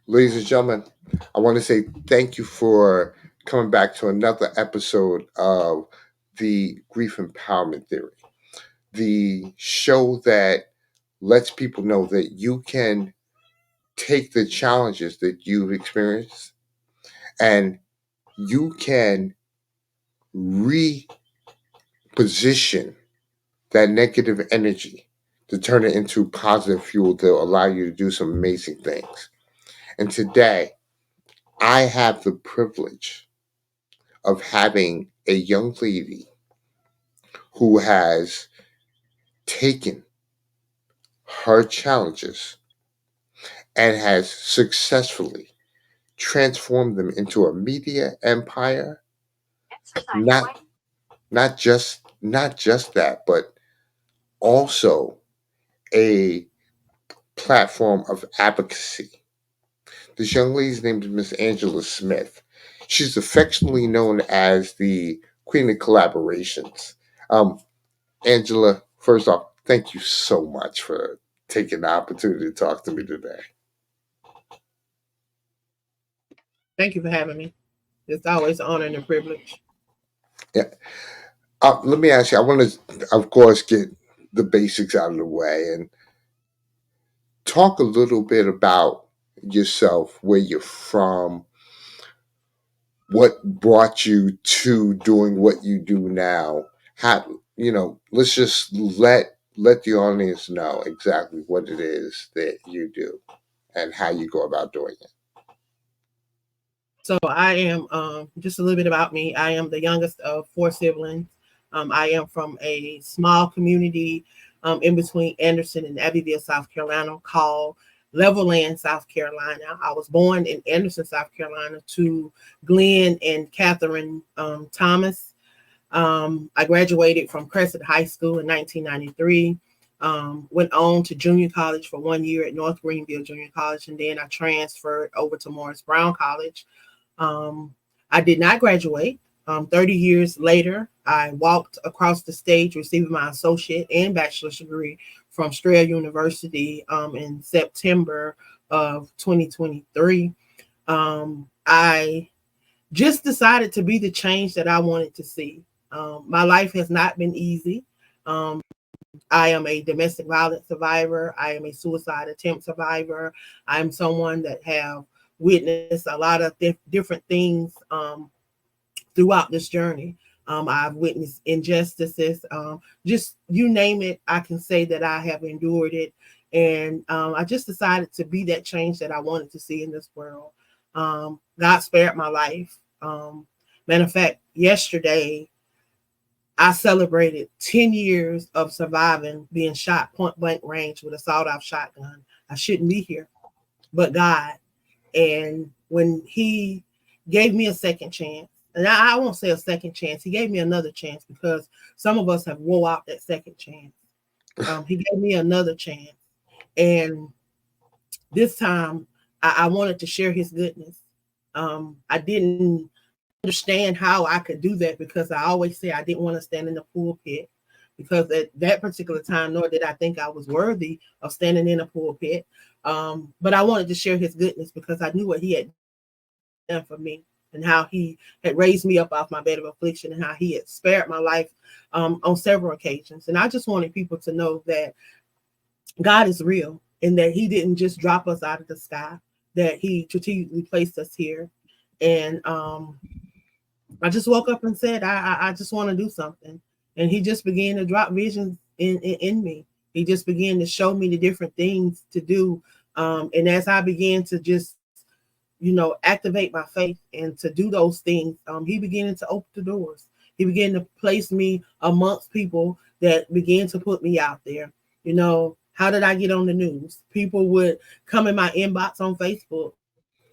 Ladies and gentlemen, I want to say thank you for coming back to another episode of the Grief Empowerment Theory, the show that lets people know that you can take the challenges that you've experienced and you can reposition that negative energy to turn it into positive fuel to allow you to do some amazing things. And today, I have the privilege of having a young lady who has taken her challenges and has successfully transformed them into a media empire. Not not just that, but also a platform of advocacy. This young lady's name is Miss Angela Smith. She's affectionately known as the Queen of Collaborations. Um, Angela, first off, thank you so much for taking the opportunity to talk to me today. Thank you for having me. It's always an honor and a privilege. Yeah. Let me ask you, I want to, of course, get the basics out of the way and talk a little bit about yourself, where you're from, what brought you to doing what you do now. How, let's just let the audience know exactly what it is that you do and how you go about doing it. So I am just a little bit about me. I am the youngest of four siblings. I am from a small community in between Anderson and Abbeville, South Carolina, called Levelland, South Carolina. I was born in Anderson, South Carolina, to Glenn and Catherine Thomas. I graduated from Crescent High School in 1993. Went on to junior college for 1 year at North Greenville Junior College, and then I transferred over to Morris Brown College. I did not graduate. 30 years later, I walked across the stage receiving my associate and bachelor's degree from Strayer University in September of 2023. I just decided to be the change that I wanted to see. My life has not been easy. Um, I am a domestic violence survivor. I am a suicide attempt survivor. I am someone that have witnessed a lot of different things throughout this journey. I've witnessed injustices, just you name it. I can say that I have endured it, and I just decided to be that change that I wanted to see in this world. God spared my life. Matter of fact, yesterday I celebrated 10 years of surviving being shot point blank range with a sawed off shotgun. I shouldn't be here, but God. And when He gave me a second chance, and I won't say a second chance, He gave me another chance because some of us have wore out that second chance. He gave me another chance. And this time I wanted to share His goodness. I didn't understand how I could do that because I always say I didn't want to stand in the pulpit because at that particular time, nor did I think I was worthy of standing in a pulpit. But I wanted to share His goodness because I knew what He had done for me and how He had raised me up off my bed of affliction and how He had spared my life on several occasions. And I just wanted people to know that God is real and that He didn't just drop us out of the sky, that He strategically placed us here. And I just woke up and said, I just want to do something. And He just began to drop visions in me. He just began to show me the different things to do. And as I began to just, activate my faith and to do those things, He began to open the doors. He began to place me amongst people that began to put me out there. How did I get on the news? People would come in my inbox on Facebook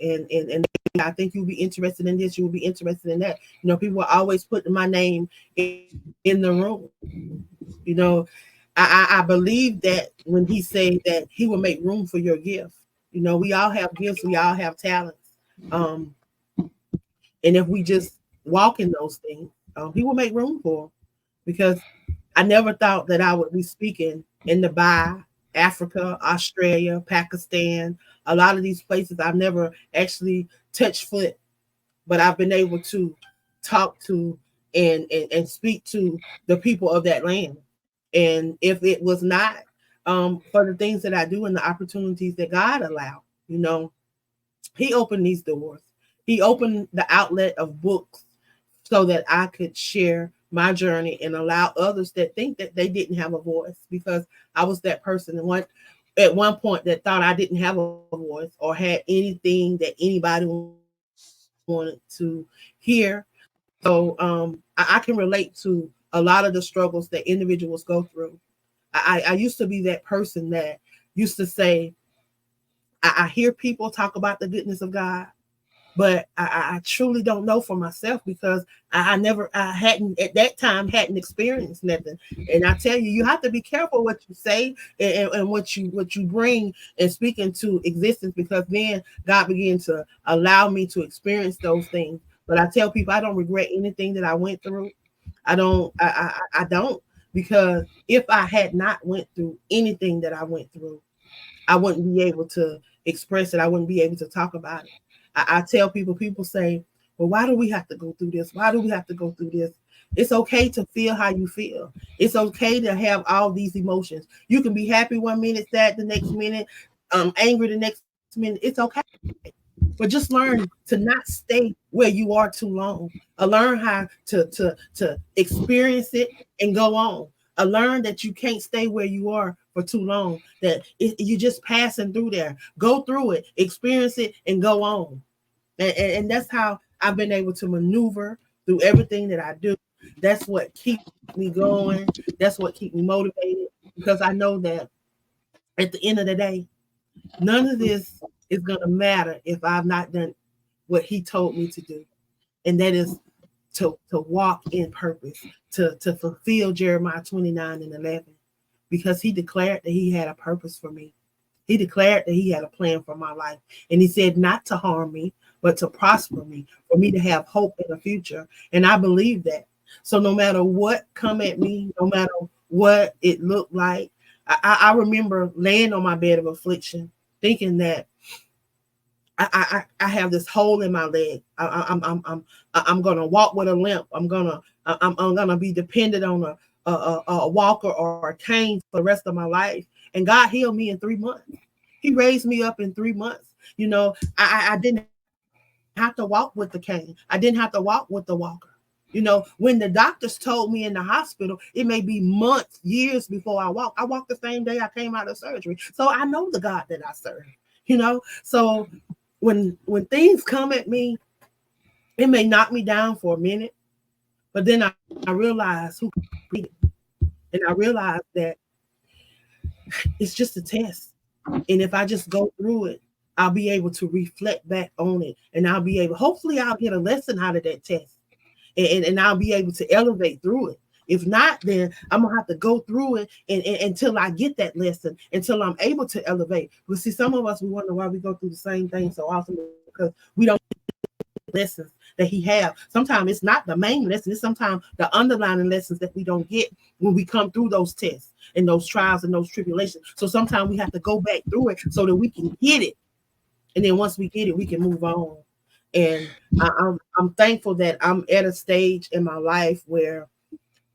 and I think you'll be interested in this, you will be interested in that. People are always putting my name in the room. I believe that when He said that He will make room for your gift. We all have gifts, we all have talents. Um, and if we just walk in those things, He will make room for them. Because I never thought that I would be speaking in the bar Africa, Australia, Pakistan, a lot of these places I've never actually touched foot, but I've been able to talk to and speak to the people of that land. And if it was not for the things that I do and the opportunities that God allowed, you know, He opened these doors. He opened the outlet of books so that I could share my journey and allow others that think that they didn't have a voice, because I was that person at one point that thought I didn't have a voice or had anything that anybody wanted to hear. So I can relate to a lot of the struggles that individuals go through. I used to be that person that used to say, I hear people talk about the goodness of God, but I truly don't know for myself, because I hadn't at that time hadn't experienced nothing. And I tell you, you have to be careful what you say and what you bring and speak into existence, because then God begins to allow me to experience those things. But I tell people I don't regret anything that I went through. I don't, because if I had not went through anything that I went through, I wouldn't be able to express it. I wouldn't be able to talk about it. I tell people, people say, well, why do we have to go through this? Why do we have to go through this? It's okay to feel how you feel. It's okay to have all these emotions. You can be happy one minute, sad the next minute, angry the next minute. It's okay. But just learn to not stay where you are too long. Learn how to experience it and go on. Learn that you can't stay where you are for too long. That you're just passing through there. Go through it, experience it, and go on. And that's how I've been able to maneuver through everything that I do. That's what keeps me going. That's what keeps me motivated, because I know that at the end of the day, none of this is going to matter if I've not done what He told me to do, and that is to walk in purpose, to fulfill Jeremiah 29:11, because He declared that He had a purpose for me. He declared that He had a plan for my life. And He said not to harm me, but to prosper me, for me to have hope in the future. And I believe that. So no matter what come at me, no matter what it looked like, I remember laying on my bed of affliction, thinking that I have this hole in my leg. I'm gonna walk with a limp. I'm gonna be dependent on a walker or a cane for the rest of my life. And God healed me in 3 months. He raised me up in 3 months. You know, I didn't have to walk with the cane. I didn't have to walk with the walker. You know, when the doctors told me in the hospital, it may be months, years before I walked the same day I came out of surgery. So I know the God that I serve. So when things come at me, it may knock me down for a minute, but then I realize who created me. And I realize that it's just a test. And if I just go through it, I'll be able to reflect back on it. And I'll be able, hopefully, I'll get a lesson out of that test. And I'll be able to elevate through it. If not, then I'm gonna have to go through it and until I get that lesson, until I'm able to elevate. But see, some of us, we wonder why we go through the same thing so often, because we don't lessons that He have. Sometimes it's not the main lesson, it's sometimes the underlying lessons that we don't get when we come through those tests and those trials and those tribulations. So sometimes we have to go back through it so that we can get it. And then once we get it, we can move on. And I'm thankful that I'm at a stage in my life where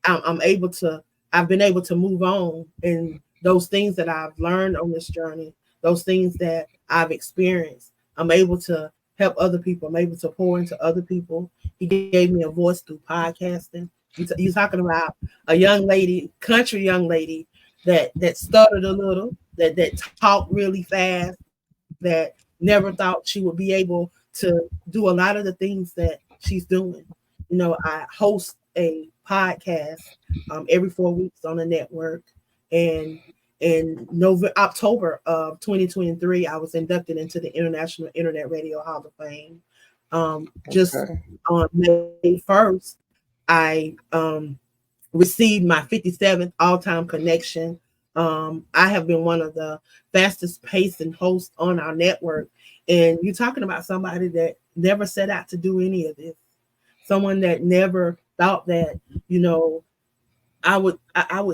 I'm able to, I've been able to move on. And those things that I've learned on this journey, those things that I've experienced, I'm able to help other people. I'm able to pour into other people. He gave me a voice through podcasting. You're talking about a young lady, country young lady that stuttered a little, that talked really fast, that never thought she would be able to do a lot of the things that she's doing. You know, I host a podcast every 4 weeks on the network, and in October of 2023, I was inducted into the International Internet Radio Hall of Fame. Just Okay. on May 1st, I received my 57th all-time connection. I have been one of the fastest pacing hosts on our network. And you're talking about somebody that never set out to do any of this. Someone that never thought that, you know, I would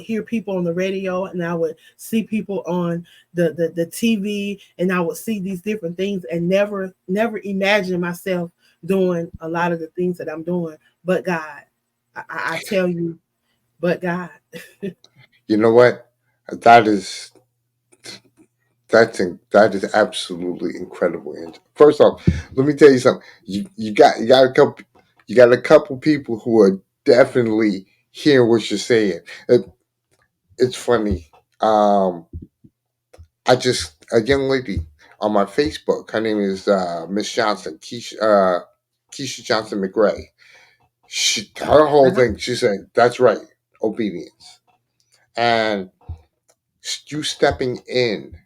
hear people on the radio, and I would see people on the TV, and I would see these different things, and never imagine myself doing a lot of the things that I'm doing. But God, I tell you, but God. You know what? That is that is absolutely incredible. And first off, let me tell you something. You got a couple people who are definitely hearing what you're saying. It's funny. I just a young lady on my Facebook. Her name is Miss Johnson, Keisha Johnson McRae. Her whole Uh-huh. thing. She said, "That's right, obedience." And you stepping in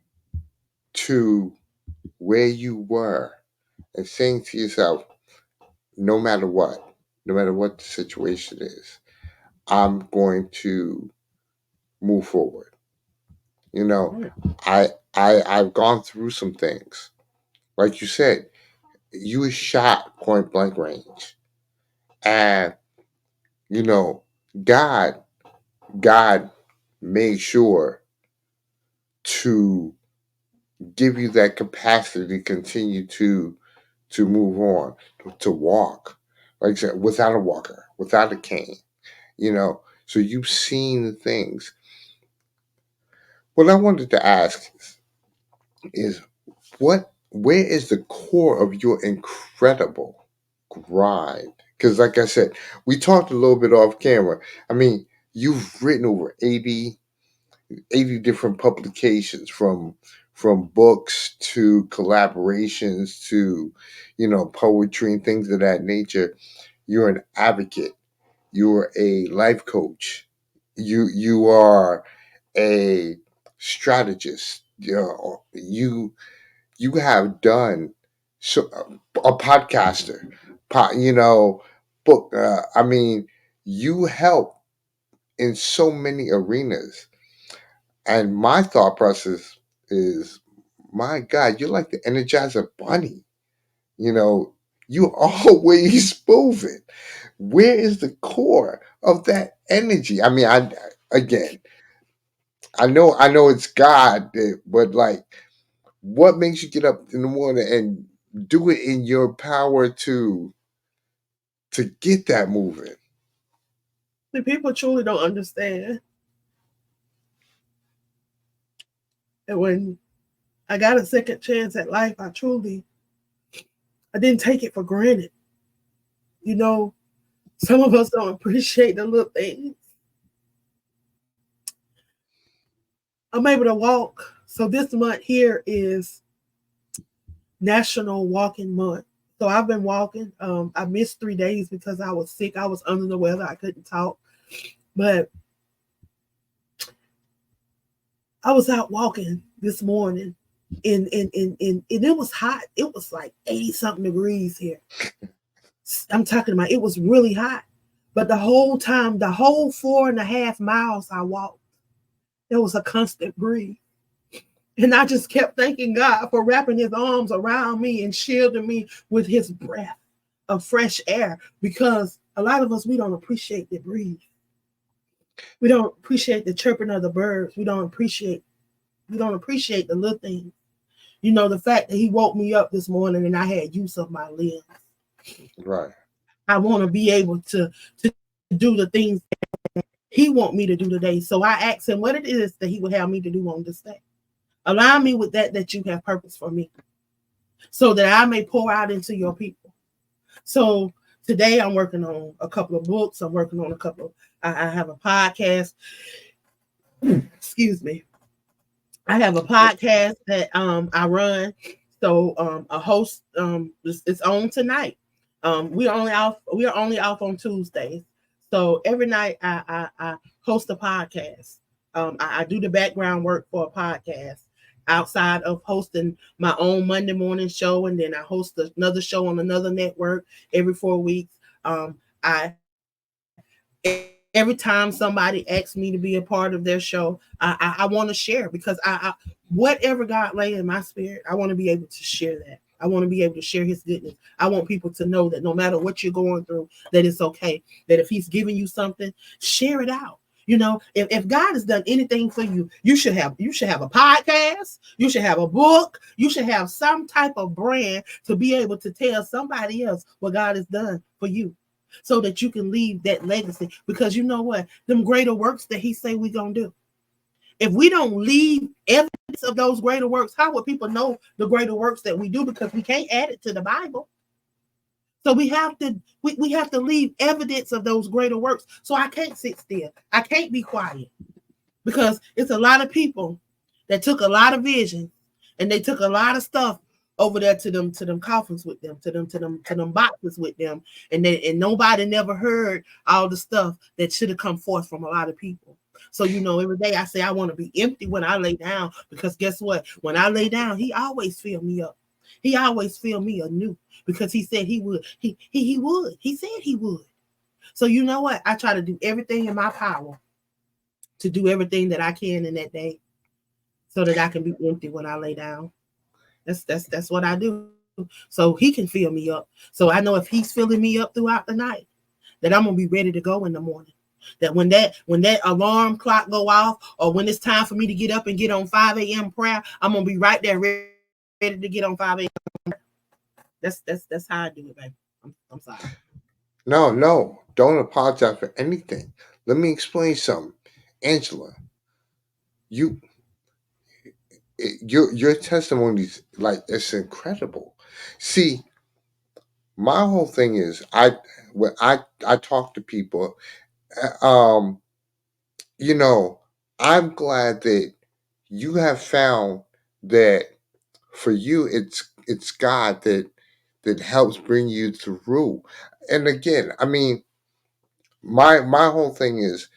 to where you were and saying to yourself, no matter what, no matter what the situation is, I'm going to move forward. You know, Right. I've gone through some things. Like you said, you were shot point blank range. And, you know, God, God made sure to give you that capacity to continue to move on, to walk. Like I said, without a walker, without a cane, you know. So you've seen the things. What I wanted to ask is where is the core of your incredible grind? Because like I said, we talked a little bit off camera. I mean, you've written over 80 different publications, from books to collaborations to, you know, poetry and things of that nature. You're an advocate. You're a life coach. You are a strategist. You have done so, a podcaster, you know, book. I mean, you help in so many arenas. And my thought process is, my God, you're like the Energizer Bunny. You know, you always moving. Where is the core of that energy? I mean, again, I know it's God, but like, what makes you get up in the morning and do it in your power to get that moving? The people truly don't understand that when I got a second chance at life, I didn't take it for granted. You know, some of us don't appreciate the little things. I'm able to walk. So this month here is National Walking Month. So I've been walking. I missed 3 days because I was sick. I was under the weather. I couldn't talk. But I was out walking this morning, and it was hot. It was like 80 something degrees here. I'm talking about, it was really hot. But the whole time, the whole 4.5 miles I walked, there was a constant breeze. And I just kept thanking God for wrapping his arms around me and shielding me with his breath of fresh air. Because a lot of us, we don't appreciate the breeze. We don't appreciate the chirping of the birds. We don't appreciate the little things. You know, the fact that he woke me up this morning and I had use of my limbs. Right, I want to be able to do the things he want me to do today. So I asked him what it is that he would have me to do on this day. Align me with that you have purpose for me, so that I may pour out into your people. So today I'm working on a couple of books. I'm working on a couple of, I have a podcast. Excuse me. I have a podcast that I run. So a host it's on tonight. We are only off on Tuesdays. So every night I host a podcast. I do the background work for a podcast outside of hosting my own Monday morning show, and then I host another show on another network every 4 weeks. I Every time somebody asks me to be a part of their show, I want to share, because whatever God lay in my spirit, I want to be able to share that. I want to be able to share his goodness. I want people to know that no matter what you're going through, that it's okay. That if he's giving you something, share it out. If God has done anything for you, you should have a podcast, you should have a book, you should have some type of brand to be able to tell somebody else what God has done for you, so that you can leave that legacy. Because you know what? Them greater works that he say we gonna do. If we don't leave evidence of those greater works, how would people know the greater works that we do? Because we can't add it to the Bible. So we have to leave evidence of those greater works. So I can't sit still. I can't be quiet, because it's a lot of people that took a lot of vision, and they took a lot of stuff over there to them coffins with them, to them boxes with them, and nobody never heard all the stuff that should have come forth from a lot of people. So every day I say I want to be empty when I lay down, because guess what? When I lay down, he always fill me up. He always fill me anew, because he said he would. He would. He said he would. So you know what? I try to do everything in my power to do everything that I can in that day, so that I can be empty when I lay down. That's what I do. So he can fill me up. So I know if he's filling me up throughout the night, that I'm gonna be ready to go in the morning. That when that alarm clock go off, or when it's time for me to get up and get on 5 a.m. prayer, I'm gonna be right there ready to get on 5 a.m. That's how I do it, baby. I'm sorry. No, no, don't apologize for anything. Let me explain something. Angela, you your testimony's like it's incredible. See, my whole thing is when I talk to people, uh, um, you know, I'm glad that you have found that for you it's God that helps bring you through. And again, I mean, my whole thing is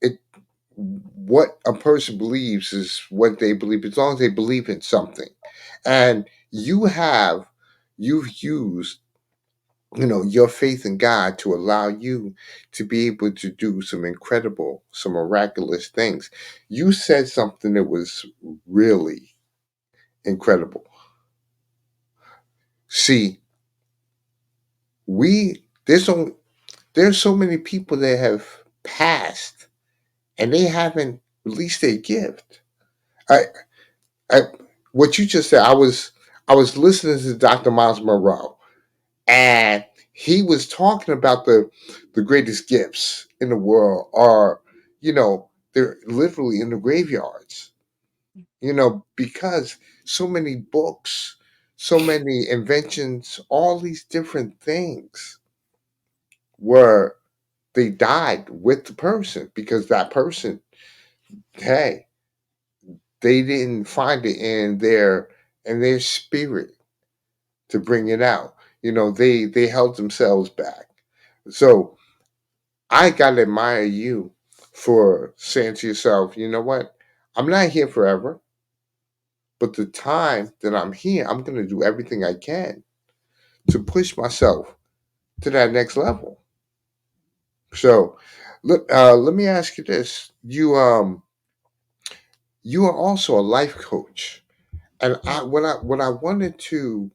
it what a person believes is what they believe, as long as they believe in something. And you've used your faith in God to allow you to be able to do some incredible, some miraculous things. You said something that was really incredible. See, we there's so many people that have passed and they haven't released their gift. I, I what you just said, I was listening to Dr. Miles Monroe, and he was talking about the greatest gifts in the world are, they're literally in the graveyards. Because so many books, so many inventions, all these different things were they died with the person because that person, hey, they didn't find it in their spirit to bring it out. They held themselves back. So I gotta admire you for saying to yourself, you know what? I'm not here forever, but the time that I'm here, I'm gonna do everything I can to push myself to that next level. So let me ask you this. You are also a life coach. And what I wanted to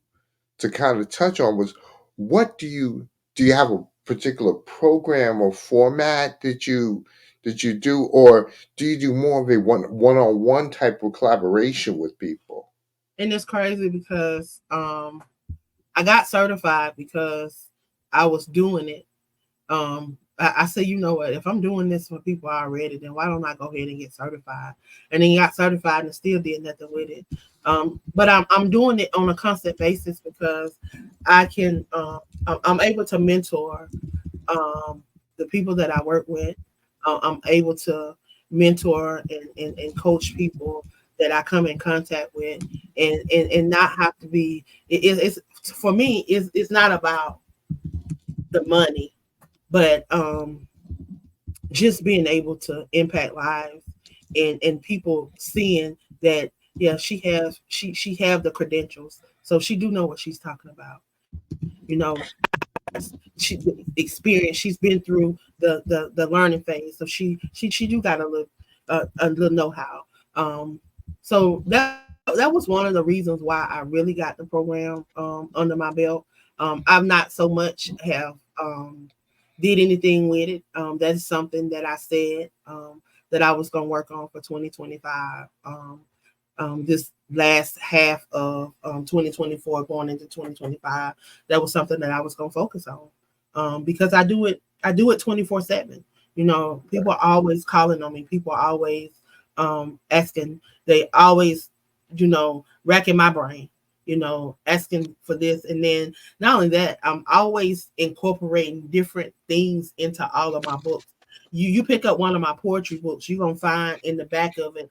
kind of touch on was what do you have a particular program or format that you do, or do you do more of a one-on-one type of collaboration with people? And it's crazy because I got certified because I was doing it. I say, you know what? If I'm doing this for people already, then why don't I go ahead and get certified? And then got certified and still did nothing with it. But I'm doing it on a constant basis because I can. I'm able to mentor the people that I work with. I'm able to mentor and coach people that I come in contact with, and not have to be. It's for me. It's not about the money, but just being able to impact lives, and people seeing that, yeah, she have the credentials, so she do know what she's talking about. She experience, she's been through the learning phase, so she do got a little know-how. So that was one of the reasons why I really got the program under my belt. I've not so much have did anything with it. That is something that I said that I was going to work on for 2025. This last half of 2024 going into 2025, that was something that I was going to focus on, because I do it 24/7. You know, people are always calling on me. People are always asking. They always, racking my brain. Asking for this, and then not only that, I'm always incorporating different things into all of my books. You pick up one of my poetry books, you're gonna find in the back of it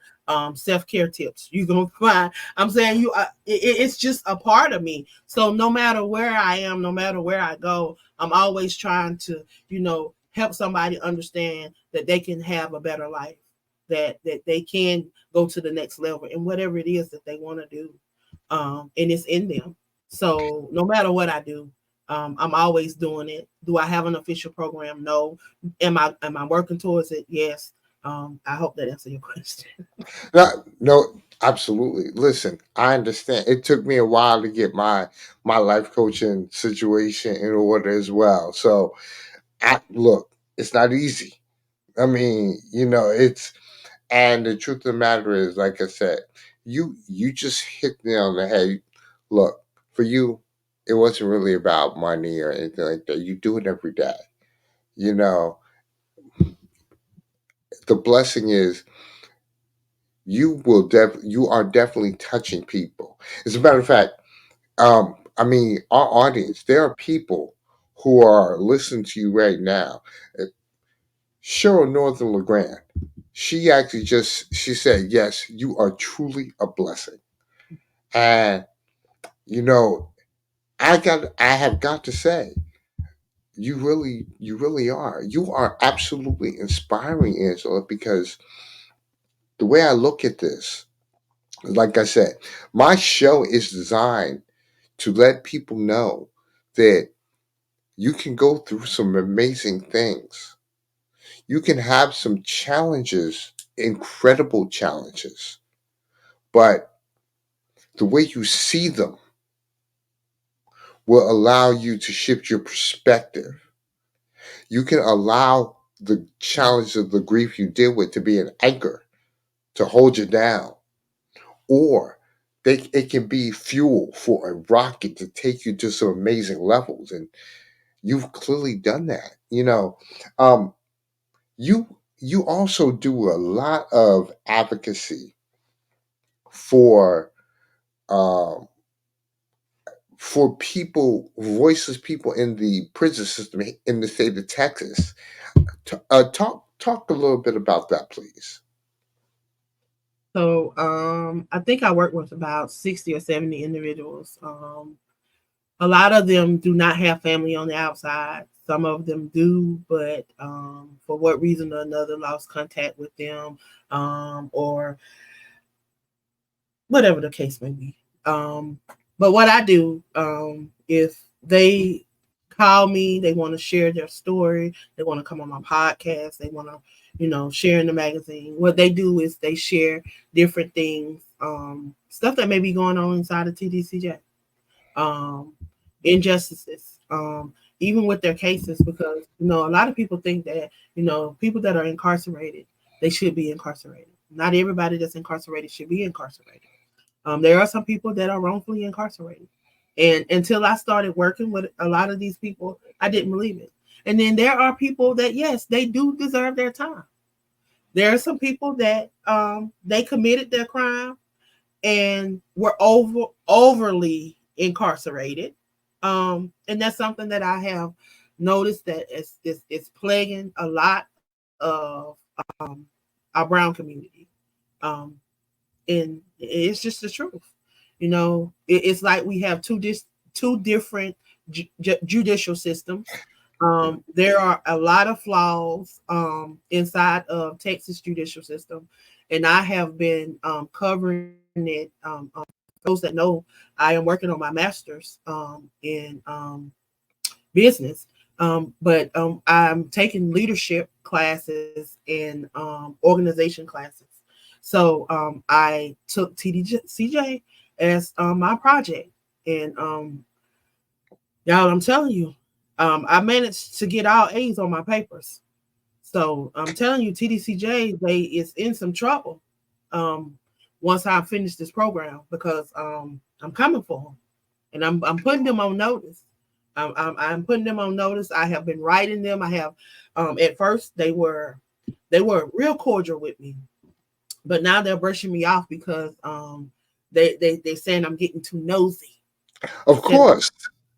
self-care tips. You're gonna find, I'm saying, it's just a part of me. So no matter where I am, no matter where I go, I'm always trying to, help somebody understand that they can have a better life, that they can go to the next level and whatever it is that they want to do, and it's in them. So no matter what I do, I'm always doing it. Do I have an official program? No. Am I working towards it? Yes. I hope that answers your question. No, no, absolutely. Listen, I understand. It took me a while to get my life coaching situation in order as well. So, I look, it's not easy. I mean, it's and the truth of the matter is, like I said, you just hit me on the head. Look, for you, it wasn't really about money or anything like that. You do it every day. You know, the blessing is you are definitely touching people. As a matter of fact, I mean, our audience, there are people who are listening to you right now. Uh, Cheryl Northern LeGrand, she said, yes, you are truly a blessing. And, you know, I have got to say, you really are. You are absolutely inspiring, Angela, because the way I look at this, like I said, my show is designed to let people know that you can go through some amazing things. You can have some challenges, incredible challenges, but the way you see them will allow you to shift your perspective. You can allow the challenge of the grief you deal with to be an anchor to hold you down, or it can be fuel for a rocket to take you to some amazing levels. And you've clearly done that. Um, you also do a lot of advocacy for um, for people, voiceless people in the prison system in the state of Texas. Talk a little bit about that, please. So I think I work with about 60 or 70 individuals. A lot of them do not have family on the outside. Some of them do, but for what reason or another, lost contact with them, or whatever the case may be. Um, but what I do, if they call me, they want to share their story, they want to come on my podcast, they want to, share in the magazine. What they do is they share different things, stuff that may be going on inside of TDCJ, um, injustices, even with their cases, because a lot of people think that people that are incarcerated, they should be incarcerated. Not everybody that's incarcerated should be incarcerated. There are some people that are wrongfully incarcerated. And until I started working with a lot of these people, I didn't believe it. And then there are people that, yes, they do deserve their time. There are some people that they committed their crime and were overly incarcerated. And that's something that I have noticed that it's plaguing a lot of um, our brown community. Um, and it's just the truth. It's like we have two different judicial systems. There are a lot of flaws inside of Texas judicial system, and I have been covering it. Those that know, I am working on my master's in business, but I'm taking leadership classes and organization classes. So I took TDCJ as my project, and y'all, I'm telling you, I managed to get all A's on my papers. So I'm telling you, TDCJ, they is in some trouble. Um, once I finish this program, because I'm coming for them, and I'm putting them on notice. I'm putting them on notice. I have been writing them. I have, at first they were real cordial with me, but now they're brushing me off because they saying I'm getting too nosy Of instead of course.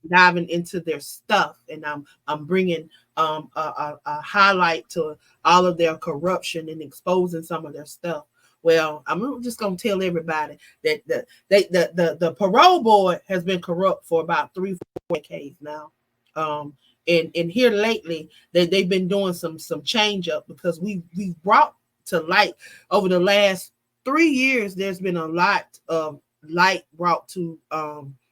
diving into their stuff, and I'm bringing a highlight to all of their corruption and exposing some of their stuff. Well, I'm just gonna tell everybody that the parole board has been corrupt for about 3-4 decades now. Um, and here lately they've been doing some change up, because we brought to light over the last 3 years. There's been a lot of light brought to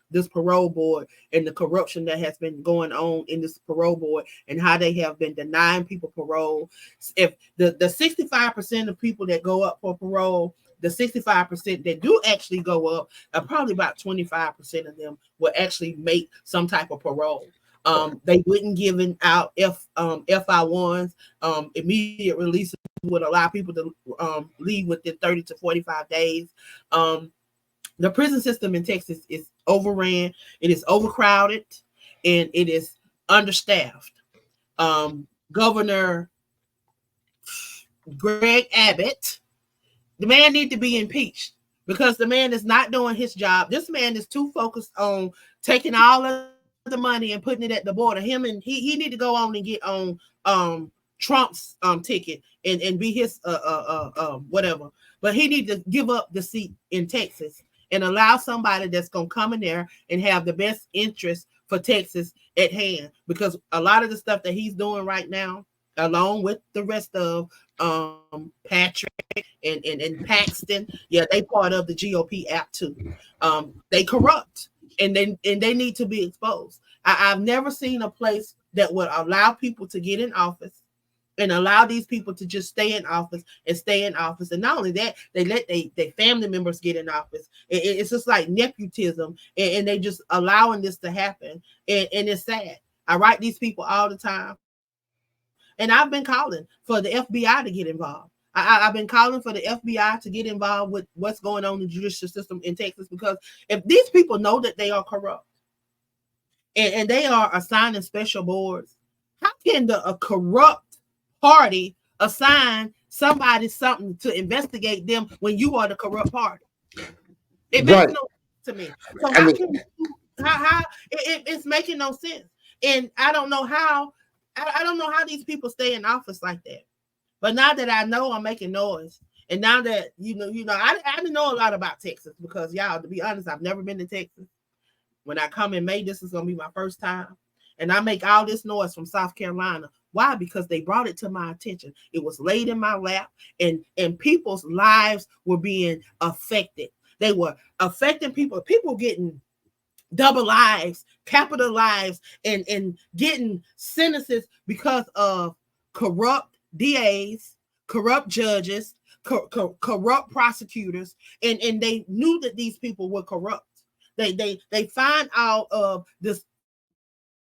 this parole board, and the corruption that has been going on in this parole board, and how they have been denying people parole. If the 65% of people that go up for parole, the 65% that do actually go up, probably about 25% of them will actually make some type of parole. They wouldn't giving out FI1s, immediate releases would allow people to leave within 30 to 45 days. The prison system in Texas is overran, it is overcrowded, and it is understaffed. Governor Greg Abbott, the man need to be impeached, because the man is not doing his job. This man is too focused on taking all of the money and putting it at the border. He need to go on and get on Trump's ticket and be his whatever. But he need to give up the seat in Texas and allow somebody that's gonna come in there and have the best interest for Texas at hand. Because a lot of the stuff that he's doing right now, along with the rest of Patrick and Paxton, yeah, they part of the GOP app too. They corrupt, and they need to be exposed. I've never seen a place that would allow people to get in office and allow these people to just stay in office and stay in office. And not only that, they let their family members get in office. It's just like nepotism, and they just allowing this to happen. And it's sad. I write these people all the time, and I've been calling for the FBI to get involved. I've been calling for the FBI to get involved with what's going on in the judicial system in Texas, because if these people know that they are corrupt, and they are assigning special boards, how can a corrupt party assign somebody something to investigate them when you are the corrupt party? It makes Right. no sense to me. So I how mean, can it's making no sense? And I don't know how. I don't know how these people stay in office like that. But now that I know I'm making noise, and now that I didn't know a lot about Texas, because y'all, to be honest, I've never been to Texas. When I come in May, this is gonna be my first time, and I make all this noise from South Carolina. Why? Because they brought it to my attention. It was laid in my lap, and people's lives were being affected. They were affecting people. People getting double lives, capital lives, and getting sentences because of corrupt DAs, corrupt judges, corrupt prosecutors, and they knew that these people were corrupt. They find out of this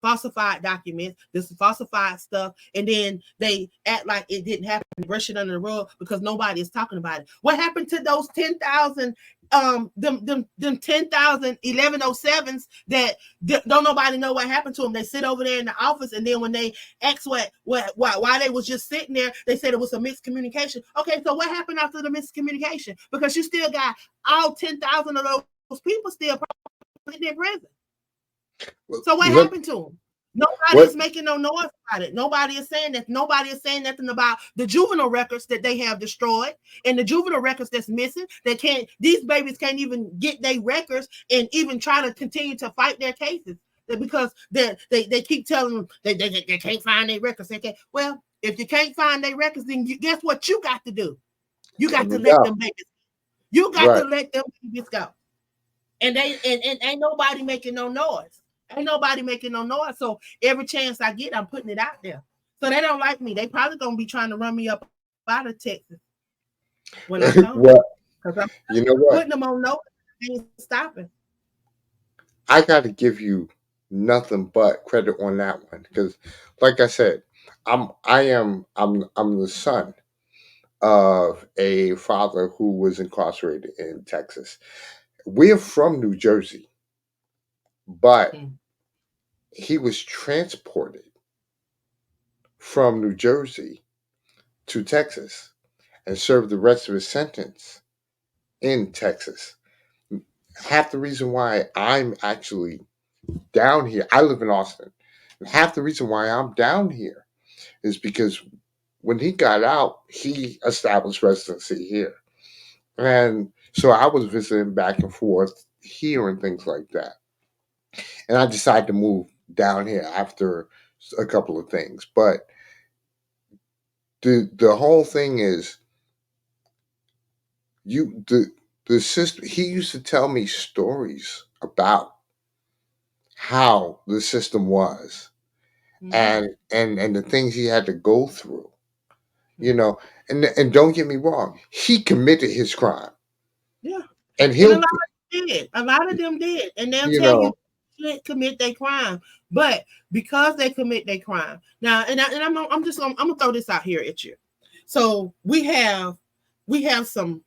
falsified documents, this falsified stuff, and then they act like it didn't happen, brush it under the rug because nobody is talking about it. What happened to those 10,000 them 10,000 1107s that don't nobody know what happened to them? They sit over there in the office, and then when they ask why they was just sitting there, they said it was a miscommunication. Okay, so what happened after the miscommunication? Because you still got all 10,000 of those people still in their prison. So what happened look, to them? Nobody is what making no noise about it. Nobody is saying that. Nobody is saying nothing about the juvenile records that they have destroyed, and the juvenile records that's missing. They can't. These babies can't even get their records and even try to continue to fight their cases, because they keep telling them they can't find their records. They can't. Well, if you can't find their records, then guess what you got to do? You let got to me let go. them babies. You got to Right. let them babies go. And ain't nobody making no noise. Ain't nobody making no noise. So every chance I get, I'm putting it out there. So they don't like me. They probably gonna be trying to run me up out of Texas when I come, Well, because I'm you know putting what? them on notice. I ain't stopping. I got to give you nothing but credit on that one because, like I said, I'm the son of a father who was incarcerated in Texas. We're from New Jersey, but Mm. he was transported from New Jersey to Texas and served the rest of his sentence in Texas. Half the reason why I'm actually down here, I live in Austin, and half the reason why I'm down here is because when he got out, he established residency here. And so I was visiting back and forth here and things like that. And I decided to move down here after a couple of things. But the whole thing is you the system he used to tell me stories about how the system was Mm-hmm. and the things he had to go through, you know. And don't get me wrong, he committed his crime. Yeah. And And a he'll lot of them did. A lot of them did. And they'll you tell you know they should commit their crime. But because they commit their crime. Now, I'm just I'm gonna throw this out here at you. So we have some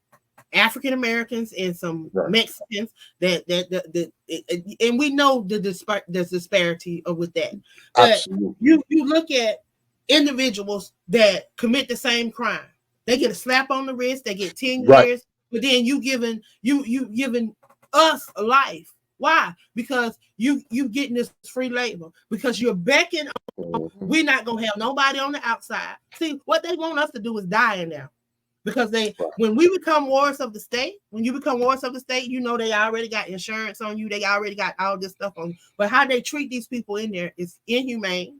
African Americans and some right, Mexicans and we know the disparity of with that. But absolutely you look at individuals that commit the same crime. They get a slap on the wrist, they get 10 right. years, but then you giving us a life. Why? Because you getting this free labor because you're becking. Mhm. We're not gonna have nobody on the outside. See, what they want us to do is die in there because they Right. when we become wards of the state, when you become wards of the state, you know they already got insurance on you, they already got all this stuff on you. But how they treat these people in there is inhumane.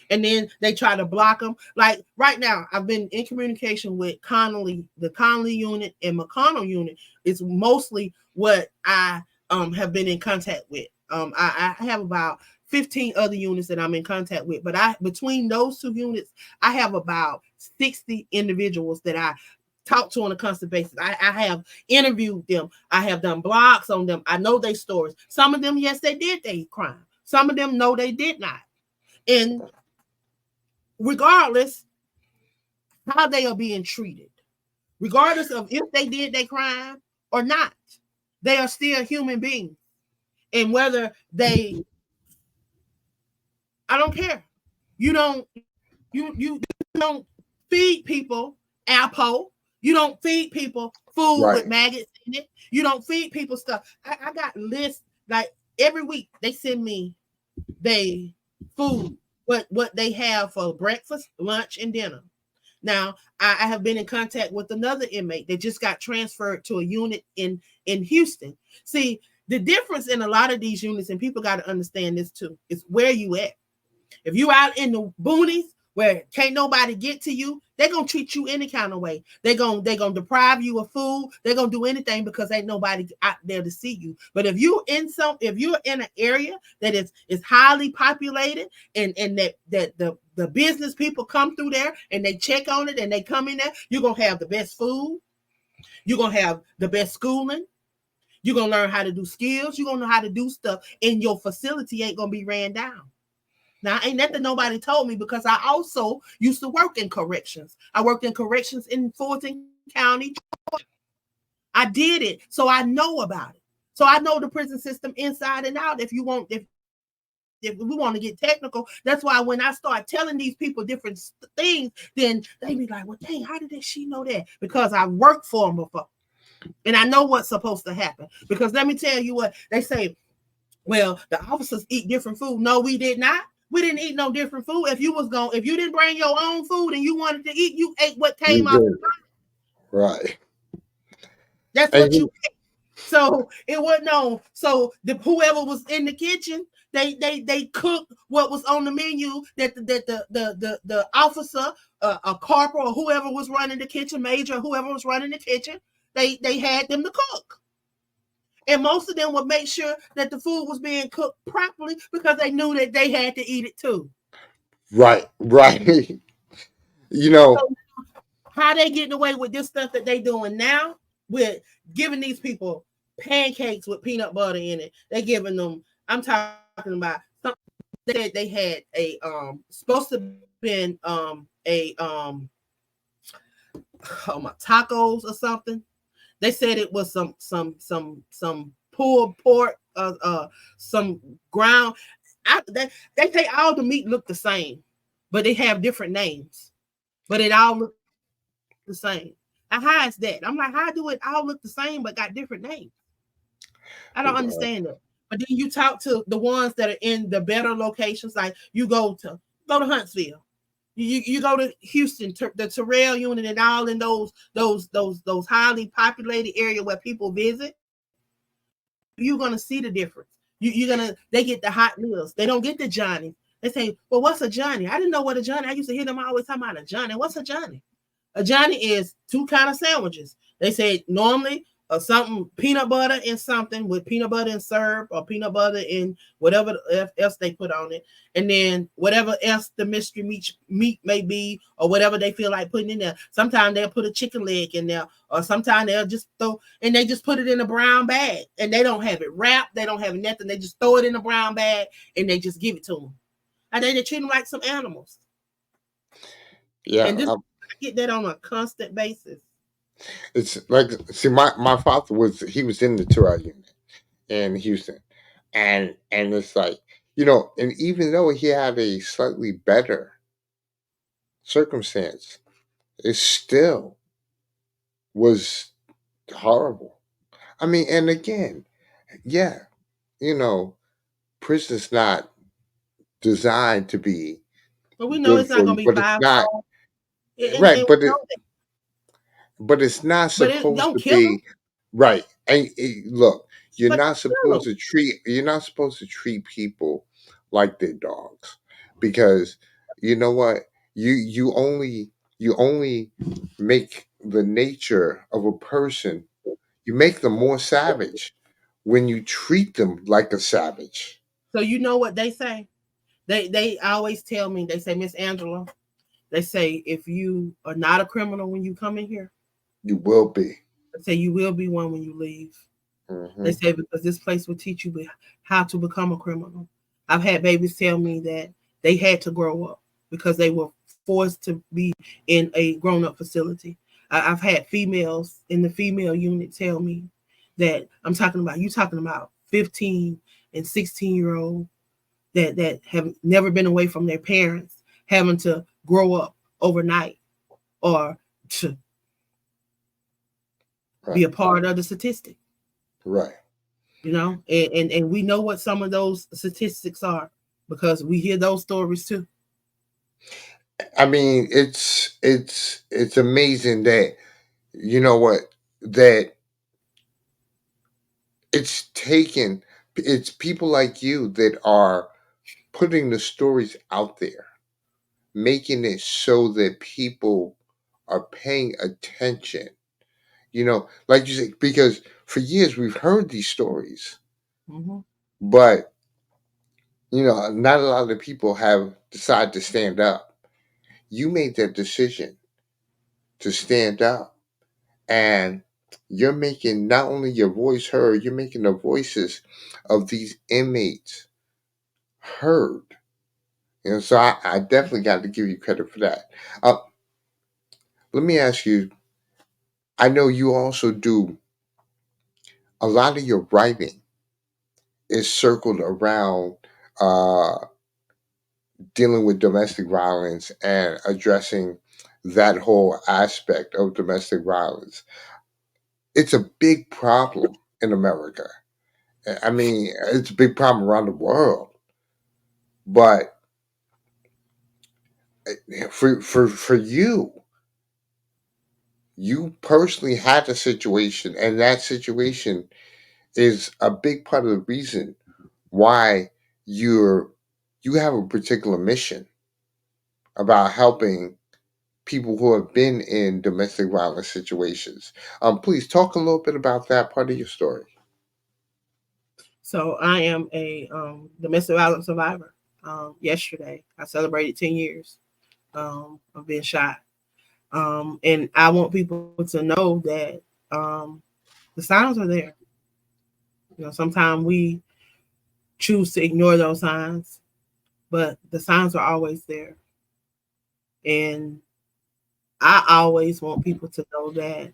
And then they try to block them. Like right now, I've been in communication with Connolly, the Connolly unit and McConnell unit. It's mostly what I have been in contact with. I have about 15 other units that I'm in contact with, but I between those two units, I have about 60 individuals that I talk to on a constant basis. I have interviewed them. I have done blogs on them. I know their stories. Some of them, yes, they did their crime. Some of them, no, they did not. And regardless how they are being treated, regardless of if they did their crime or not, they are still human beings. And whether they, I don't care. You don't feed people apple. You don't feed people food with Right. maggots in it. You don't feed people stuff. I got lists like every week they send me they food, what they have for breakfast, lunch, and dinner. Now, I have been in contact with another inmate that just got transferred to a unit in Houston. See, the difference in a lot of these units, and people got to understand this too, is where you at. If you out in the boonies where can't nobody get to you, they're gonna treat you any kind of way. They're gonna deprive you of food. They're gonna do anything because ain't nobody out there to see you. But if you're in an area that is highly populated and that the business people come through there and they check on it and they come in there, you're gonna have the best food, you're gonna have the best schooling, you're gonna learn how to do skills, you're gonna know how to do stuff, and your facility ain't gonna be ran down. Now, ain't nothing nobody told me because I also used to work in corrections. I worked in corrections in Fulton County. I did it, so I know about it. So I know the prison system inside and out. If we want to get technical, that's why when I start telling these people different things, then they be like, "Well, dang, how did she know that?" Because I worked for them before, and I know what's supposed to happen. Because let me tell you what they say. Well, the officers eat different food. No, we did not. We didn't eat no different food. If you didn't bring your own food and you wanted to eat, you ate what You came out. did. Right. That's And what you you ate. So it wasn't no. So whoever was in the kitchen, they cooked what was on the menu that the officer, a corporal or whoever was running the kitchen, major or whoever was running the kitchen, they had them to cook. And most of them would make sure that the food was being cooked properly because they knew that they had to eat it too. right, right. you know, So how they getting away with this stuff that they doing now with giving these people pancakes with peanut butter in it? They giving them. I'm talking about about something. They said they had a supposed to been oh my tacos or something. They said it was some pulled pork, some ground. They say all the meat look the same, but they have different names. But it all look the same. And how is that? I'm like, how do it all look the same but got different names? I don't understand that. But then you talk to the ones that are in the better locations, like you go to Huntsville, you go to Houston, the Terrell unit, and all in those highly populated area where people visit. You're gonna see the difference. You're gonna they get the hot meals. They don't get the Johnny. They say, well, what's a Johnny? I didn't know what a Johnny. I used to hear them always talking about a Johnny. What's a Johnny? A Johnny is two kind of sandwiches. They say normally something peanut butter and something with peanut butter and syrup or peanut butter and whatever else they put on it, and then whatever else the mystery meat may be or whatever they feel like putting in there. Sometimes they'll put a chicken leg in there, or sometimes they'll just throw and they just put it in a brown bag and they don't have it wrapped. They don't have nothing. They just throw it in a brown bag and they just give it to them. And then they treat them like some animals. Yeah, And this I get that on a constant basis. it's like, see, my father was, he was in the 2 hour unit in Houston, and it's like, and even though he had a slightly better circumstance, it still was horrible. I mean, and again, yeah, you know, prison's not designed to be But we know good it's not for gonna you, be but it's five not star, and right. we know that. But it's not But it supposed don't to kill them. be right. And look, But kill them. you're not supposed to treat people like they're dogs, because you know what, you only make the nature of a person, you make them more savage when you treat them like a savage. So you know what they say? They always tell me. They say, Miss Angela. They say if you are not a criminal when you come in here, You will be. they say you will be one when you leave. They Hmm. say because this place will teach you how to become a criminal. I've had babies tell me that they had to grow up because they were forced to be in a grown up facility. I've had females in the female unit tell me that I'm talking about you talking about 15 and 16-year-old that have never been away from their parents, having to grow up overnight or to be Right. a part of the statistic. Right. And we know what some of those statistics are because we hear those stories too. I mean, it's amazing that, you know what, that it's people like you that are putting the stories out there, making it so that people are paying attention. Like you said, because for years we've heard these stories, Mm-hmm. but not a lot of people have decided to stand up. You made that decision to stand up, and you're making not only your voice heard, you're making the voices of these inmates heard. So I definitely got to give you credit for that. Uh, Let me ask you, I know you also do a lot of your writing is circled around uh, dealing with domestic violence and addressing that whole aspect of domestic violence. It's a big problem in America. I mean, it's a big problem around the world. But for you personally had a situation, and that situation is a big part of the reason why you're you have a particular mission about helping people who have been in domestic violence situations. Please talk a little bit about that part of your story. So I am a domestic violence survivor. Yesterday I celebrated 10 years of being shot. And I want people to know that um, the signs are there. Sometimes choose to ignore those signs, but the signs are always there. And I always want people to know that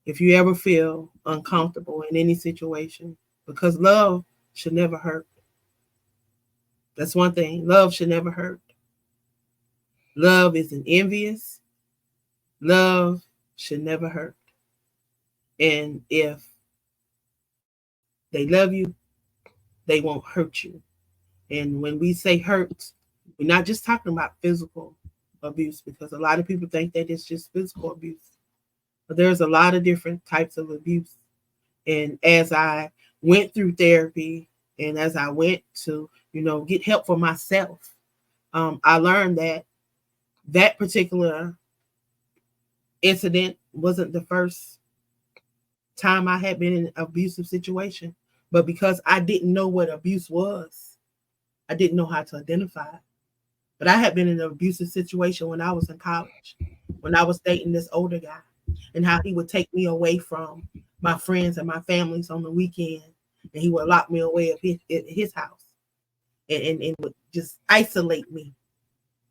if you ever feel uncomfortable in any situation, because love should never hurt. That's one thing. Love should never hurt. Love isn't envious. Love should never hurt. And if they love you, they won't hurt you. And when we say hurt, we're not just talking about physical abuse, because a lot of people think that it's just physical abuse. But there's a lot of different types of abuse. And as I went through therapy and as I went to, get help for myself, I learned that that particular incident wasn't the first time I had been in an abusive situation. But because I didn't know what abuse was, I didn't know how to identify it. But I had been in an abusive situation when I was in college, when I was dating this older guy, and how he would take me away from my friends and my families on the weekend, and he would lock me away at his house, and would just isolate me.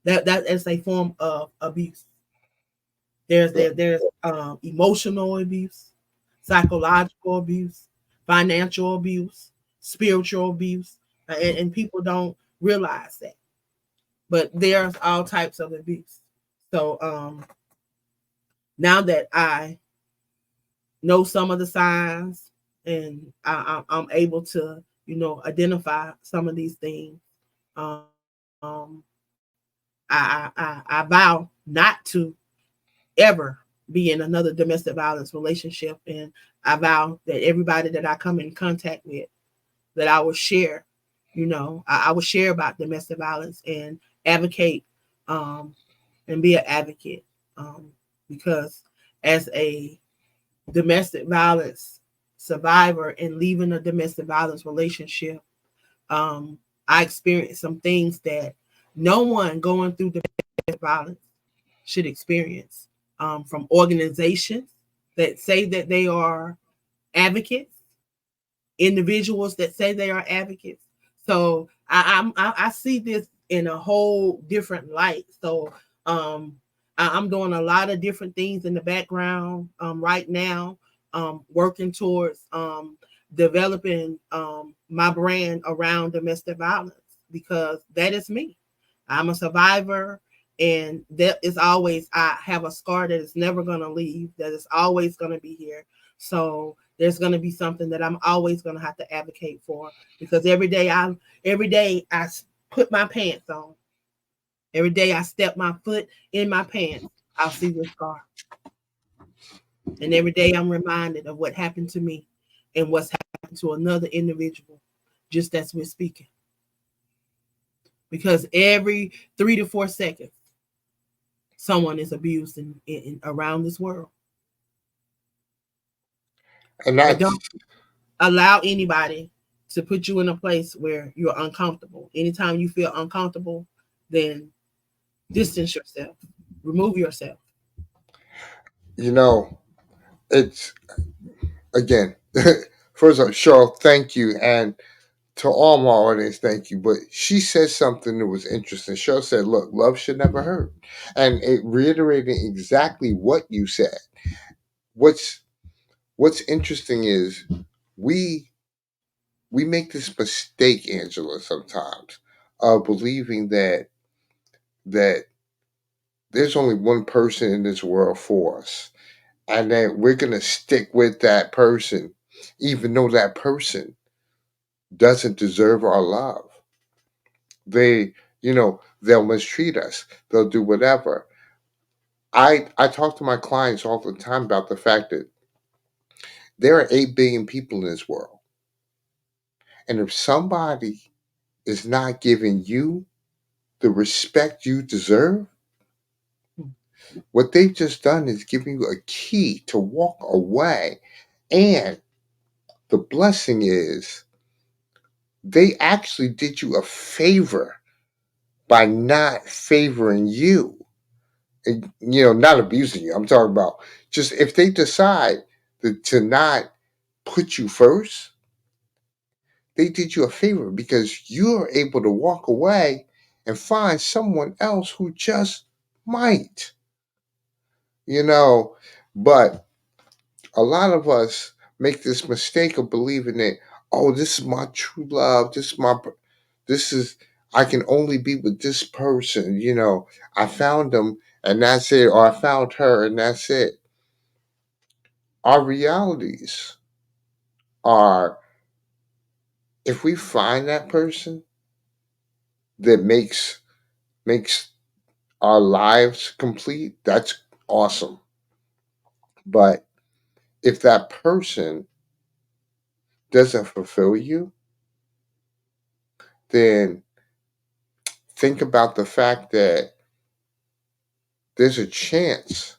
That is a form of abuse. There's emotional abuse, psychological abuse, financial abuse, spiritual abuse, and people don't realize that. But there's all types of abuse. So now that I know some of the signs and I'm able to, identify some of these things, um, I vow not to ever be in another domestic violence relationship. And I vow that everybody that I come in contact with, that I will share, I will share about domestic violence and advocate, um, and be an advocate, because as a domestic violence survivor and leaving a domestic violence relationship, um, I experienced some things that no one going through domestic violence should experience, from organizations that say that they are advocates, individuals that say they are advocates. So I see this in a whole different light. So I'm doing a lot of different things in the background, right now, working towards, developing, my brand around domestic violence, because that is me. I'm a survivor, and that is always, I have a scar that is never going to leave, that is always going to be here. So there's going to be something that I'm always going to have to advocate for, because every day I put my pants on, every day I step my foot in my pants, I'll see this scar. And every day I'm reminded of what happened to me and what's happened to another individual, just as we're speaking. Because every 3 to 4 seconds, someone is abused in around this world. And But that's, don't allow anybody to put you in a place where you're uncomfortable. Anytime you feel uncomfortable, then distance yourself, remove yourself. you know, it's again, first of all, Cheryl, thank you. And to all my audience, thank you. But she said something that was interesting. Cheryl said, look, love should never hurt. And it reiterated exactly what you said. What's what's interesting is we we make this mistake, Angela, sometimes of believing that there's only one person in this world for us, and that we're gonna stick with that person, even though that person doesn't deserve our love. They'll mistreat us. They'll do whatever. I talk to my clients all the time about the fact that there are 8 billion people in this world, and if somebody is not giving you the respect you deserve, what they've just done is giving you a key to walk away. And the blessing is they actually did you a favor by not favoring you. And, not abusing you. I'm talking about just if they decide to not put you first, they did you a favor because you're able to walk away and find someone else who just might, you know. But a lot of us make this mistake of believing that, oh, this is my true love. This is, I can only be with this person. I found them and that's it, or I found her and that's it. Our realities are, if we find that person that makes our lives complete, that's awesome. But if that person doesn't fulfill you, then think about the fact that there's a chance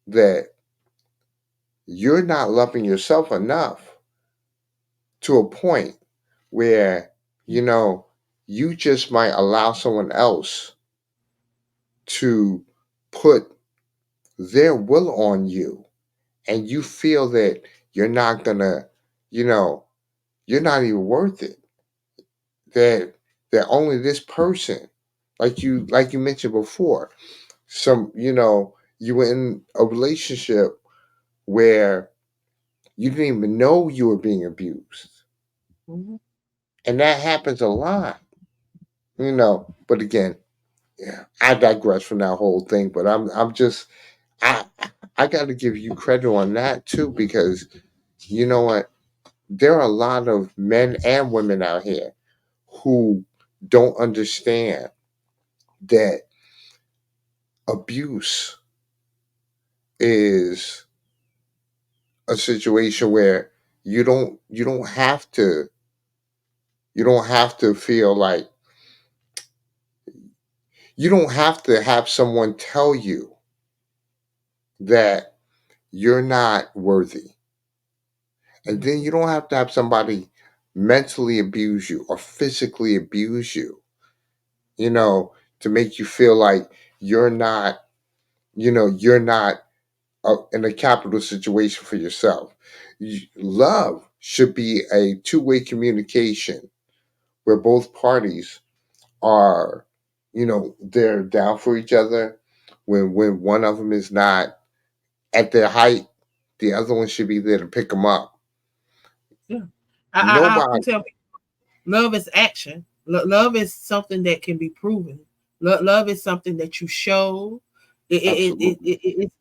that you're not loving yourself enough to a point where, you know, you just might allow someone else to put their will on you, and you feel that you're not gonna, you know, you're not even worth it. That only this person, like you mentioned before, you were in a relationship where you didn't even know you were being abused. Mhm. And that happens a lot, But again, yeah, I digress from that whole thing. But I'm just I I got to give you credit on that too, because you know what? There are a lot of men and women out here who don't understand that abuse is a situation where you don't have to feel like you don't have to have someone tell you that you're not worthy. And then you don't have to have somebody mentally abuse you or physically abuse you, you know, to make you feel like you're not, you're not in a capital situation for yourself. Love should be a two-way communication where both parties are, they're down for each other. When one of them is not at their height, the other one should be there to pick them up. Yeah. I often Nobody, tell people love is action. Love is something that can be proven. Love is something that you show. absolutely. It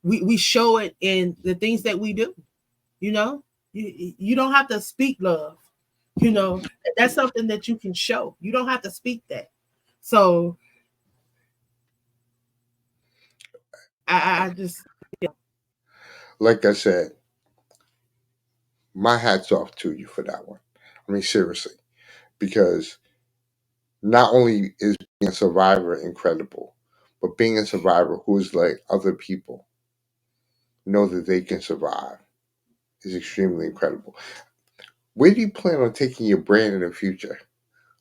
we show it in the things that we do. You know, you don't have to speak love. You know, that's something that you can show. You don't have to speak that. So I just Like I said, my hat's off to you for that one. I mean, seriously, because not only is being a survivor incredible, but being a survivor who's like other people know that they can survive is extremely incredible. Where do you plan on taking your brand in the future?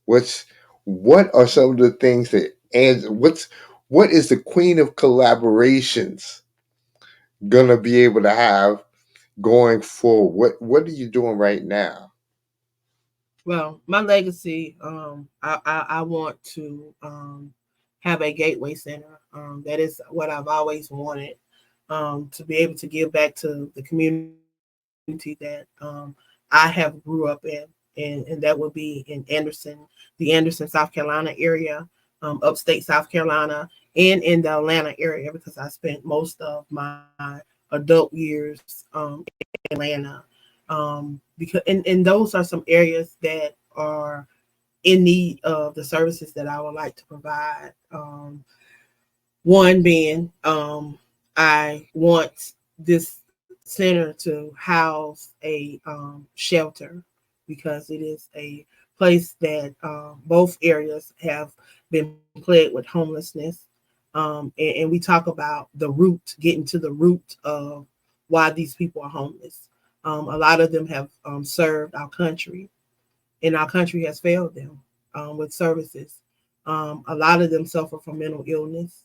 What's what are some of the things that and what is the queen of collaborations gonna be able to have going forward? What are you doing right now? well, my legacy. I want to have a gateway center. That is what I've always wanted. To be able to give back to the community that I have grew up in, and that would be in the Anderson, South Carolina area, upstate South Carolina, and in the Atlanta area because I spent most of my adult years in Atlanta. Because and those are some areas that are in need of the services that I would like to provide. One being, I want this center to house a shelter because it is a place that both areas have been plagued with homelessness. And we talk about the root, getting to the root of why these people are homeless. A lot of them have served our country, and our country has failed them with services. A lot of them suffer from mental illness.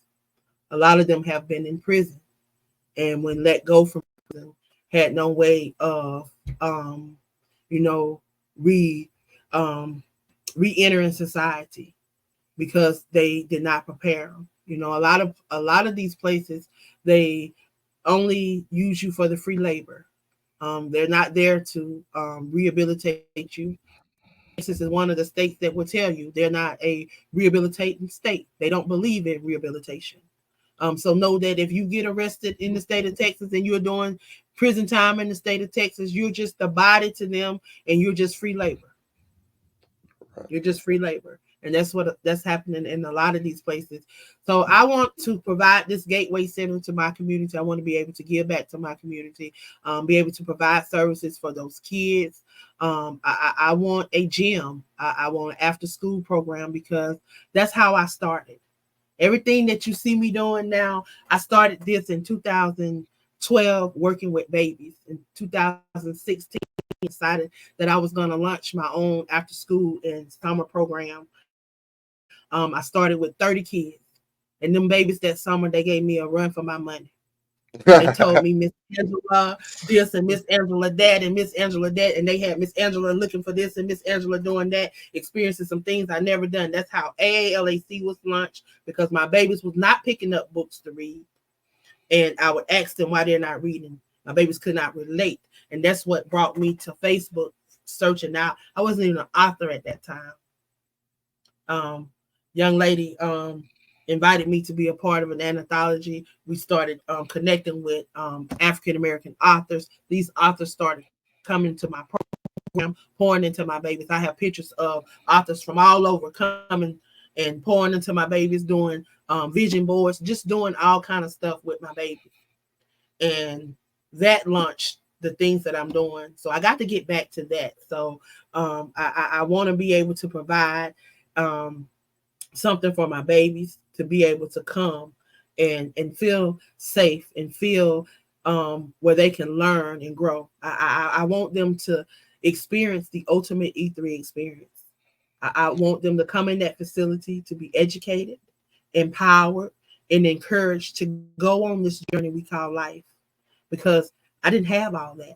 A lot of them have been in prison, and when let go from prison, had no way of you know, re um, re-entering society because they did not prepare them. You know, a lot of these places, they only use you for the free labor. They're not there to rehabilitate you. Texas is one of the states that will tell you they're not a rehabilitating state. They don't believe in rehabilitation. So know that if you get arrested in the state of Texas and you're doing prison time in the state of Texas, you're just a body to them, and you're just free labor. You're just free labor. And that's happening in a lot of these places. So I want to provide this gateway center to my community. I want to be able to give back to my community, be able to provide services for those kids. I want a gym. I want an after school program because that's how I started. Everything that you see me doing now, I started this in 2012 working with babies. In 2016, decided that I was going to launch my own after school and summer program. I started with 30 kids. And them babies that summer, they gave me a run for my money. They told me Miss Angela this and Miss Angela that and Miss Angela that, and they had Miss Angela looking for this and Miss Angela doing that, experiencing some things I never done. That's how AALAC was launched, because my babies was not picking up books to read, and I would ask them why they're not reading. My babies could not relate, and that's what brought me to Facebook searching out. I wasn't even an author at that time. Um, Young lady invited me to be a part of an anthology. We started connecting with African American authors. These authors started coming to my program, pouring into my babies. I have pictures of authors from all over coming and pouring into my babies, doing vision boards, just doing all kind of stuff with my babies. And that launched the things that I'm doing. So I got to get back to that. So I want to be able to provide um, something for my babies to be able to come and feel safe and feel where they can learn and grow. I want them to experience the ultimate E3 experience. I want them to come in that facility to be educated, empowered, and encouraged to go on this journey we call life, because I didn't have all that.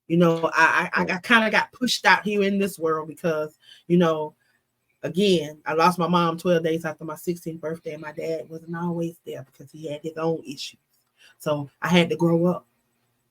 You know, I kind of got pushed out here in this world because, you know, again, I lost my mom 12 days after my 16th birthday, and my dad wasn't always there because he had his own issues. So I had to grow up,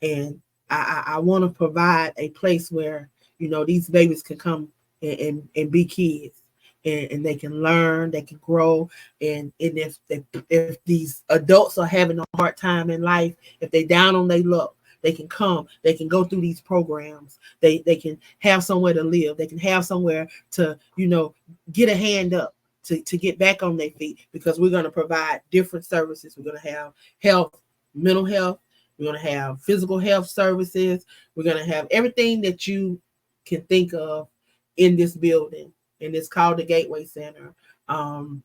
and I want to provide a place where, you know, these babies can come and be kids. And they can learn, they can grow, and if these adults are having a hard time in life, if they down on their luck, they can come, they can go through these programs, they can have somewhere to live, they can have somewhere to, you know, get a hand up to get back on their feet, because we're going to provide different services. We're going to have health, mental health, we're going to have physical health services, we're going to have everything that you can think of in this building, and it's called the Gateway Center. Um,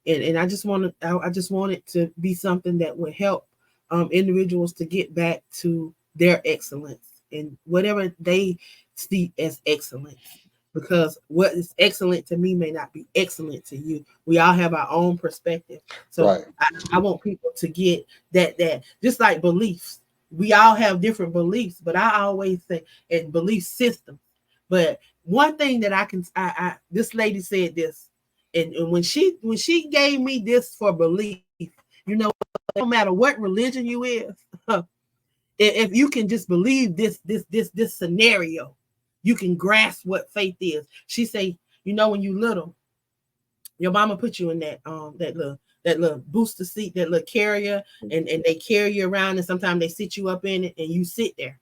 and I just want it to be something that will help individuals to get back to their excellence and whatever they see as excellence. Because what is excellent to me may not be excellent to you. We all have our own perspective. So Right. I want people to get that just like beliefs. We all have different beliefs, but I always say in belief systems. But one thing that I this lady said this, and when she gave me this for belief, you know, no matter what religion you is, if you can just believe this scenario, you can grasp what faith is. She say, you know, when you little, your mama put you in that little booster seat, that little carrier, and they carry you around, and sometimes they sit you up in it and you sit there.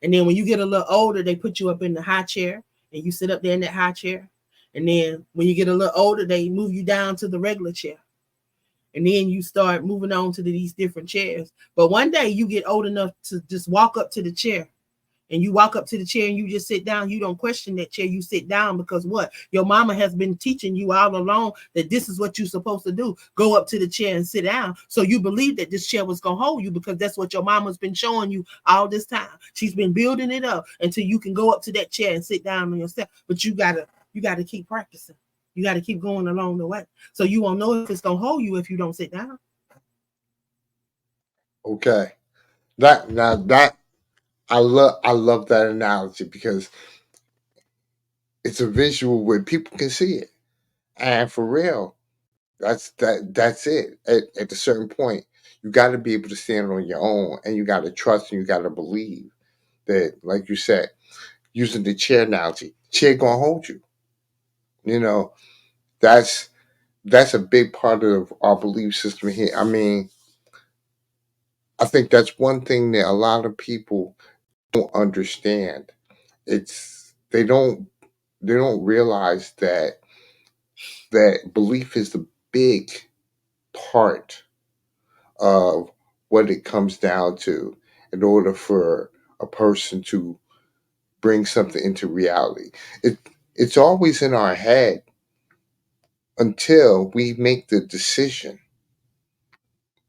And then when you get a little older, they put you up in the high chair and you sit up there in that high chair. And then when you get a little older, they move you down to the regular chair. And then you start moving on to these different chairs. But one day you get old enough to just walk up to the chair, and you walk up to the chair and you just sit down. You don't question that chair. You sit down because what? Your mama has been teaching you all along that this is what you're supposed to do. Go up to the chair and sit down. So you believe that this chair was going to hold you because that's what your mama's been showing you all this time. She's been building it up until you can go up to that chair and sit down on yourself. But you gotta keep practicing. You got to keep going along the way. So you won't know if it's going to hold you if you don't sit down. Okay. That now that I love that analogy because it's a visual where people can see it. And for real, that's it. At a certain point, you got to be able to stand on your own, and you got to trust, and you got to believe that, like you said, using the chair analogy, chair gonna hold you. You know, that's that's a big part of our belief system here. I mean, I think that's one thing that a lot of people don't understand. It's they don't realize that belief is the big part of what it comes down to in order for a person to bring something into reality. It it's always in our head until we make the decision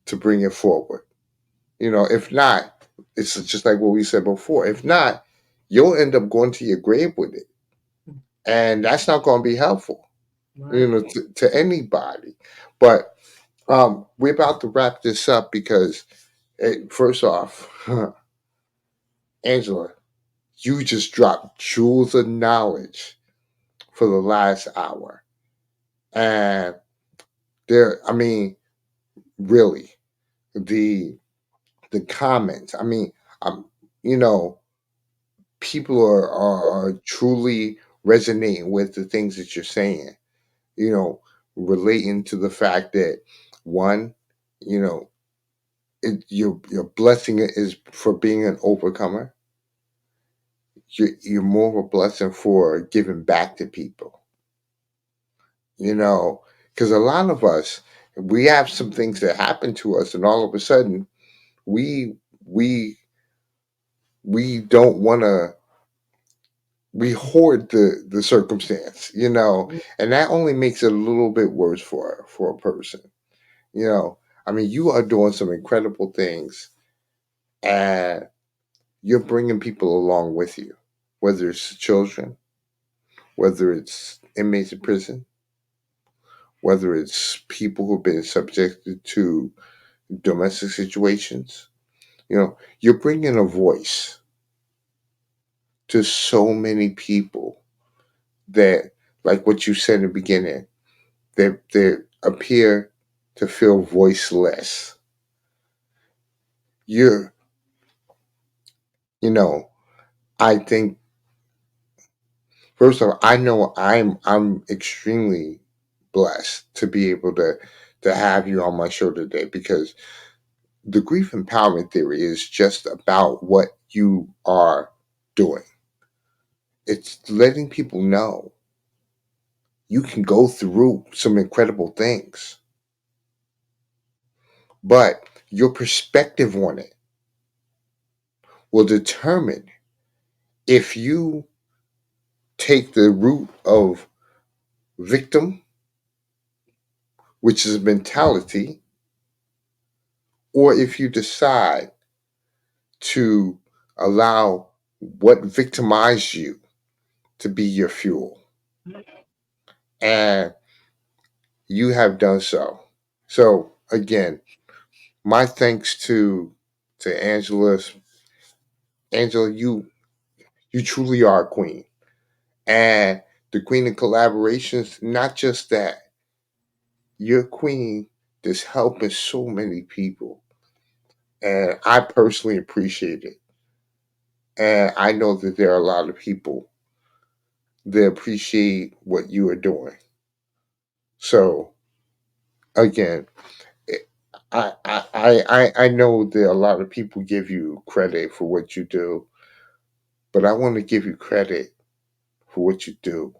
to bring it forward. If not, it's just like what we said before. If not, you'll end up going to your grave with it. And that's not going to be helpful, Right. to anybody. But we're about to wrap this up because, first off, Angela, you just dropped jewels of knowledge for the last hour. And I mean, really, the the comments. I mean, um, you know, people are truly resonating with the things that you're saying. You know, relating to the fact that one, you know, your blessing is for being an overcomer. You're more of a blessing for giving back to people. You know, because a lot of us, we have some things that happen to us, and all of a sudden, we we we don't want to we hoard the circumstance, and that only makes it a little bit worse for a person. you know I mean, you are doing some incredible things, and you're bringing people along with you, whether it's children, whether it's inmates in prison, whether it's people who've been subjected to domestic situations. You're bringing a voice to so many people that, like what you said in the beginning, they appear to feel voiceless. You're, you know, I think first of all, I know I'm extremely blessed to be able to have you on my show today because the grief empowerment theory is just about what you are doing. It's letting people know you can go through some incredible things, but your perspective on it will determine if you take the route of victim, which is a mentality, or if you decide to allow what victimized you to be your fuel. And you have done so. So again, my thanks to Angela. Angela, you truly are a queen. And the queen of collaborations, not just that, you're a queen that's helping so many people. And I personally appreciate it. And I know that there are a lot of people that appreciate what you are doing. So again, it- I know that a lot of people give you credit for what you do, but I want to give you credit for what you do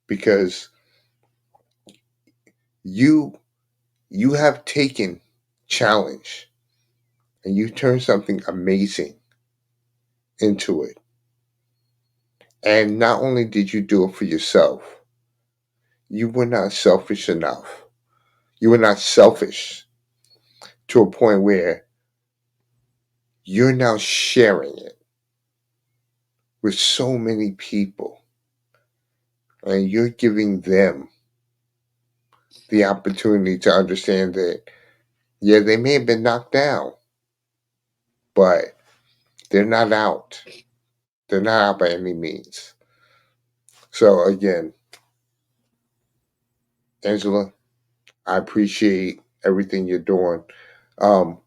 because you you have taken challenge and you turned something amazing into it. And not only did you do it for yourself, you were not selfish enough. You were not selfish to a point where you're now sharing it with so many people and you're giving them the opportunity to understand that, yeah, they may have been knocked down, but They're not out. They're not out by any means. So again, Angela, I appreciate everything you're doing. Um,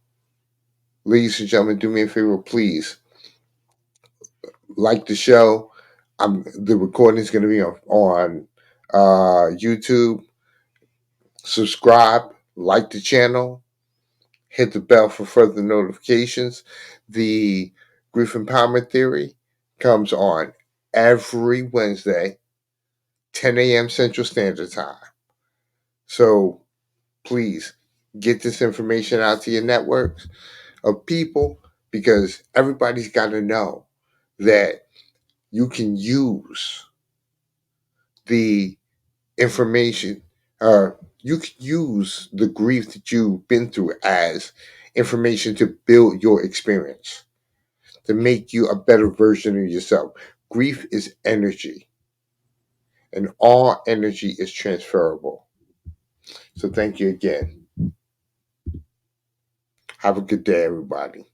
Ladies and gentlemen, do me a favor, please like the show. The recording is going to be on YouTube. Subscribe, like the channel, hit the bell for further notifications. The Grief Empowerment Theory comes on every Wednesday, 10 a.m. Central Standard Time. So please get this information out to your networks of people, because everybody's got to know that you can use the information, you can use the grief that you've been through as information to build your experience, to make you a better version of yourself. Grief is energy, and all energy is transferable. So thank you again. Have a good day, everybody.